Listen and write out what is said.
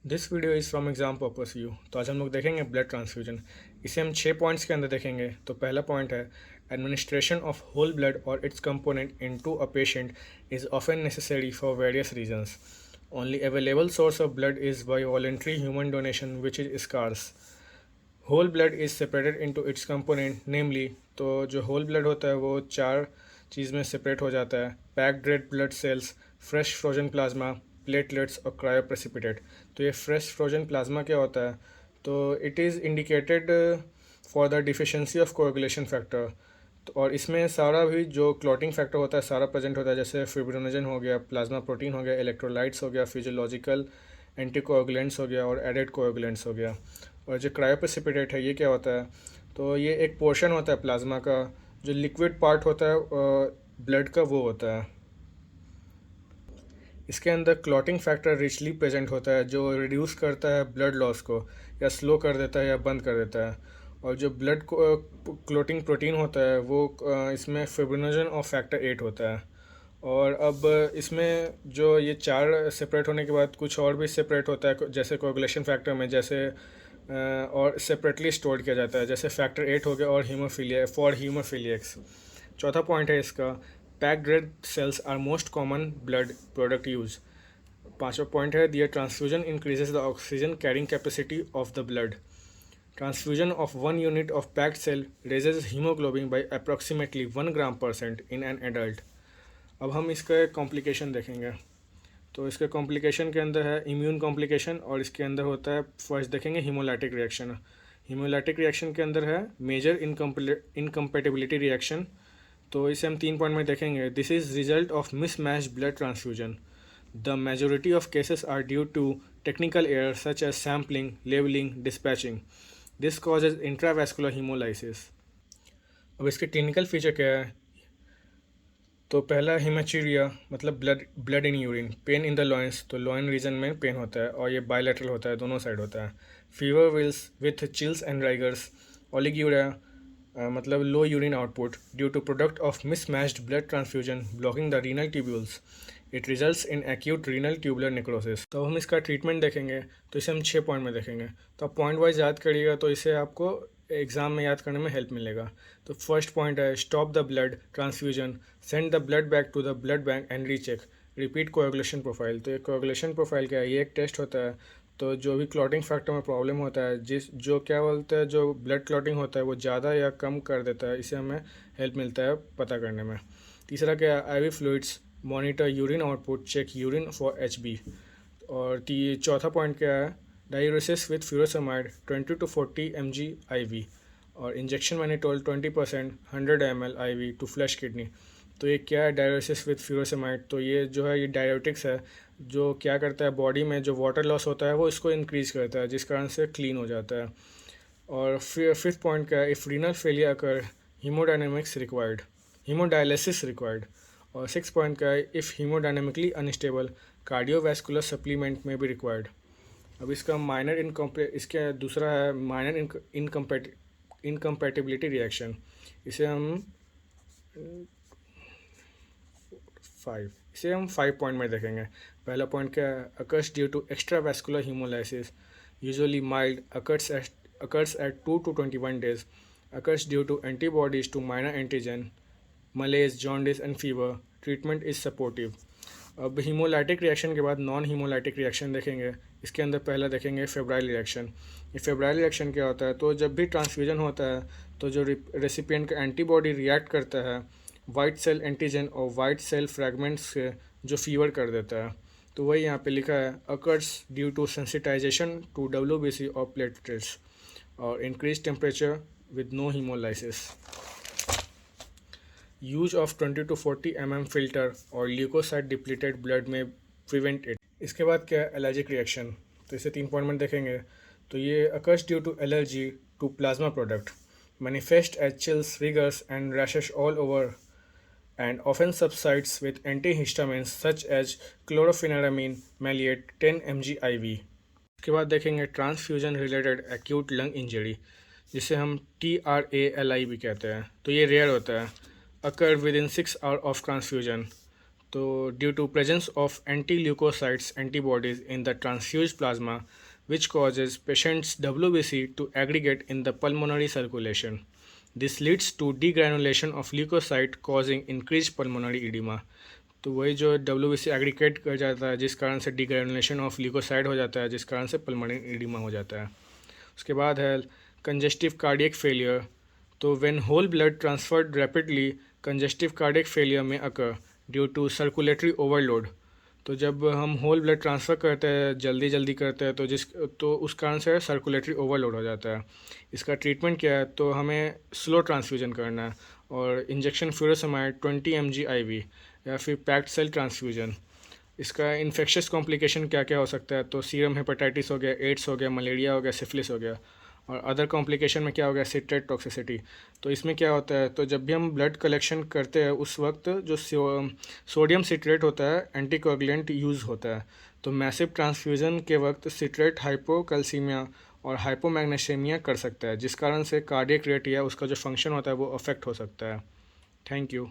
This video is from exam purpose you. तो आज हम लोग देखेंगे ब्लड ट्रांसफ्यूजन। इसे हम 6 पॉइंट्स के अंदर देखेंगे। तो पहला पॉइंट है एडमिनिस्ट्रेशन ऑफ होल ब्लड और its component into a patient is often necessary for various reasons. Only available source of blood is by voluntary human donation which is scarce. Whole blood is separated into its component namely. तो जो whole blood होता है वो चार चीज़ में separate हो जाता है: packed red blood cells, fresh frozen plasma, platelets और क्रायोप्रेसिपिटेट। तो ये फ्रेश फ्रोजन प्लाज्मा क्या होता है? तो it is indicated for the deficiency of coagulation factor. तो और इसमें सारा भी जो क्लॉटिंग फैक्टर होता है सारा प्रेजेंट होता है, जैसे फिब्रिनोजन हो गया, प्लाज्मा प्रोटीन हो गया, इलेक्ट्रोलाइट्स हो गया, फिजियोलॉजिकल एंटीकोएगुलेंट्स हो गया और एडेड कोएगुलेंट्स हो गया। और जो क्रायोप्रेसिपिटेट है ये क्या होता है? तो ये एक पोर्शन होता है प्लाज्मा का, जो लिक्विड पार्ट होता है ब्लड का, वो होता है। इसके अंदर क्लॉटिंग फैक्टर रिचली प्रेजेंट होता है जो रिड्यूस करता है ब्लड लॉस को, या स्लो कर देता है या बंद कर देता है। और जो ब्लड क्लॉटिंग प्रोटीन होता है वो इसमें फिब्रिनोजन और फैक्टर 8 होता है। और अब इसमें जो ये चार सेपरेट होने के बाद कुछ और भी सेपरेट होता है, जैसे कोगुलेशन फैक्टर में, जैसे और सेपरेटली स्टोर किया जाता है, जैसे फैक्टर 8 हो गया और हीमोफीलिया फॉर हीमोफीलियक्स। चौथा पॉइंट है इसका, packed red cells are most common blood product use. पांचवा पॉइंट है, their transfusion increases the oxygen carrying capacity of the blood. Transfusion of 1 unit of packed cell raises haemoglobin by approximately 1 gram% in an adult. अब हम इसका complication देखेंगे। तो इसके complication के अंदर है इम्यून कॉम्प्लिकेशन, और इसके अंदर होता है, फर्स्ट देखेंगे हीमोलाइटिक रिएक्शन। हीमोलाइटिक रिएक्शन के अंदर है मेजर इनकम्पेटिबिलिटी रिएक्शन। तो इसे हम 3 पॉइंट में देखेंगे। This is result of mismatch blood transfusion. The majority of cases are due to technical error such as sampling, labelling, dispatching. This causes intravascular haemolysis. अब इसके क्लिनिकल फीचर क्या है? तो पहला हिमेचुरिया, मतलब blood blood in urine, pain in the lion's, तो lion reason में pen होता है और ये बायलैटरल होता है, दोनों साइड होता है। Fever wills with chills and rigors. Oliguria, मतलब low urine output due to product of mismatched blood transfusion blocking the renal tubules. It results in acute renal tubular necrosis. तो हम इसका ट्रीटमेंट देखेंगे। तो इसे हम 6 पॉइंट में देखेंगे। तो आप पॉइंट वाइज याद करिएगा, तो इसे आपको एग्ज़ाम में याद करने में हेल्प मिलेगा। तो फर्स्ट पॉइंट है, stop the blood transfusion, send the blood back to the blood bank and recheck, repeat coagulation profile. तो ये कोएगुलेशन प्रोफाइल क्या है? ये एक टेस्ट होता है। तो जो भी क्लॉटिंग फैक्टर में प्रॉब्लम होता है, जो क्या बोलते हैं, जो ब्लड क्लॉटिंग होता है वो ज़्यादा या कम कर देता है, इसे हमें हेल्प मिलता है पता करने में। तीसरा क्या है, IV fluids, monitor urine output, check urine for Hb. और चौथा पॉइंट क्या है, diuresis with furosemide 20 to 40 mg IV। और injection mannitol 20% 100 ml IV to flush kidney. तो ये क्या है, डायूरेसिस विथ फ्यूरोसमाइड? तो ये जो है, ये डायोटिक्स है जो क्या करता है, बॉडी में जो वाटर लॉस होता है वो इसको इंक्रीज करता है, जिस कारण से क्लीन हो जाता है। और फिर फिफ्थ पॉइंट क्या है, if renal failure occur, haemodynamics required, haemodialysis required. और सिक्स पॉइंट का है, if haemodynamically unstable, cardiovascular supplement में भी रिक्वायर्ड। अब इसका माइनर इसके दूसरा है माइनर इनकम्पैटिबिलिटी रिएक्शन। इसे हम 5 में देखेंगे। पहला पॉइंट क्या है, occurs due to extra vascular haemolysis, usually mild, occurs at 2 to 21 days, occurs due to antibodies to minor antigen, malaise, jaundice and fever. Treatment is supportive. अब हीमोलाइटिक रिएक्शन के बाद नॉन हीमोलाइटिक रिएक्शन देखेंगे। इसके अंदर पहला देखेंगे febrile reaction. ये febrile reaction क्या होता है? तो जब भी ट्रांसफ्यूजन होता है तो जो रेसिपिएंट का एंटीबॉडी रिएक्ट करता है वाइट सेल एंटीजन और वाइट सेल फ्रैगमेंट्स से, जो फीवर कर देता है। तो वही यहाँ पे लिखा है, occurs due to sensitization to WBC और प्लेटलेट्स और increase temperature with no haemolysis. Use of 20 to 40 mm filter और ल्यूकोसाइड डिप्लीटेड ब्लड में प्रिवेंट इट। इसके बाद क्या है, एलर्जिक रिएक्शन। तो इसे 3 पॉइंट में देखेंगे। तो ये occurs due to allergy to plasma product, manifest as chills, rigors and rashes all over and often subsides with antihistamines such as chlorpheniramine maleate 10 mg IV। उसके बाद देखेंगे transfusion related acute lung injury, जिसे हम TRALI भी कहते हैं। तो ये रेयर होता है, occur within 6 hours of transfusion. तो due to presence of anti leukocytes antibodies in the transfused plasma which causes patient's WBC to aggregate in the pulmonary circulation. This leads to degranulation of leukocyte causing increased pulmonary edema. तो वही जो WBC aggregate कर जाता है जिस कारण से डिग्रेनुलेशन of leukocyte हो जाता है जिस कारण से पल्मोनरी एडिमा हो जाता है। उसके बाद है कंजेस्टिव कार्डियक फेलियर। तो when whole blood transferred rapidly congestive cardiac failure में occur due to circulatory overload. तो जब हम होल ब्लड ट्रांसफ़र करते हैं जल्दी जल्दी करते हैं तो उस कारण से सर्कुलेटरी ओवरलोड हो जाता है। इसका ट्रीटमेंट क्या है? तो हमें स्लो ट्रांसफ्यूजन करना है और इंजेक्शन फ्यूरोसेमाइड 20 mg IV या फिर पैक्ड सेल ट्रांसफ्यूजन। इसका इन्फेक्शियस कॉम्प्लिकेशन क्या क्या हो सकता है? तो सीरम हेपेटाइटिस हो गया, एड्स हो गया, मलेरिया हो गया, सिफिलिस हो गया। और अदर कॉम्प्लिकेशन में क्या हो गया? Citrate toxicity. तो इसमें क्या होता है? तो जब भी हम ब्लड कलेक्शन करते हैं उस वक्त जो सोडियम सिट्रेट होता है एंटीकोगुलेंट यूज़ होता है। तो मैसिव ट्रांसफ्यूज़न के वक्त सिट्रेट हाइपोकैल्सीमिया और हाइपोमैग्नीशियमिया कर सकता है जिस कारण से कार्डियक रेट या उसका जो फंक्शन होता है वो अफेक्ट हो सकता है। Thank you.